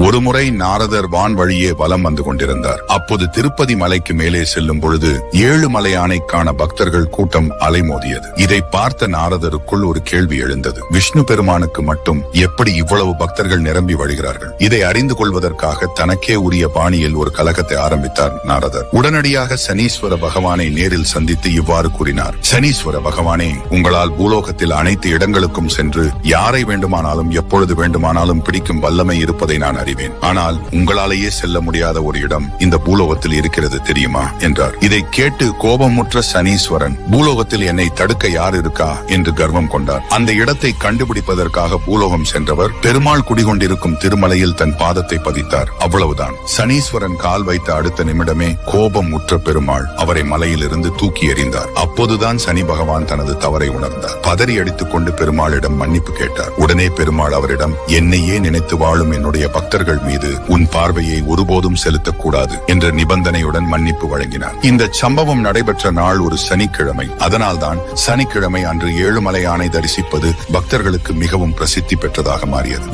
ஒருமுறை நாரதர் வான் வழியே வலம் வந்து கொண்டிருந்தார். அப்போது திருப்பதி மலைக்கு மேலே செல்லும் பொழுது 7 மலை யானை காண பக்தர்கள் கூட்டம் அலைமோதியது. இதை பார்த்த நாரதருக்குள் ஒரு கேள்வி எழுந்தது. விஷ்ணு பெருமானுக்கு மட்டும் எப்படி இவ்வளவு பக்தர்கள் நிரம்பி வழிகிறார்கள்? இதை அறிந்து கொள்வதற்காக தனக்கே உரிய பாணியில் ஒரு கலகத்தை ஆரம்பித்தார் நாரதர். உடனடியாக சனீஸ்வர பகவானை நேரில் சந்தித்து இவ்வாறு கூறினார். சனீஸ்வர பகவானே, உங்களால் பூலோகத்தில் அனைத்து இடங்களுக்கும் சென்று யாரை வேண்டுமானாலும் எப்பொழுது வேண்டுமானாலும் பிடிக்கும் வல்லமை இருப்பதை நான் அறிவேன். ஆனால் உங்களாலேயே செல்ல முடியாத ஒரு இடம் இந்த பூலோகத்தில் இருக்கிறது தெரியுமா என்றார். இதை கேட்டு கோபமுற்ற சனீஸ்வரன், பூலோகத்தில் என்னை தடுக்க யார் இருக்கா என்று கர்வம் கொண்டார். அந்த இடத்தை கண்டுபிடிப்பதற்காக பூலோகம் சென்றவர் பெருமாள் குடிகொண்டிருக்கும் திருமலையில் தன் பாதத்தை பதித்தார். அவ்வளவுதான். சனீஸ்வரன் கால் வைத்த அடுத்த நிமிடமே கோபம் உற்ற பெருமாள் அவரை மலையில் இருந்து தூக்கி எறிந்தார். அப்போதுதான் சனி பகவான் தனது தவறை உணர்ந்தார். பதறி அடித்துக் கொண்டு பெருமாளிடம் மன்னிப்பு கேட்டார். உடனே பெருமாள் அவரிடம், என்னையே நினைத்து வாழும் என்னுடைய பக்தர்கள் மீது உன் பார்வையை ஒருபோதும் செலுத்தக்கூடாது என்ற நிபந்தனையுடன் மன்னிப்பு வழங்கினார். இந்த சம்பவம் நடைபெற்ற நாள் ஒரு சனிக்கிழமை. அதனால்தான் சனிக்கிழமை அன்று 7 மலை யானை தரிசிப்பது பக்தர்களுக்கு மிகவும் பிரசித்தி பெற்றதாக மாறியது.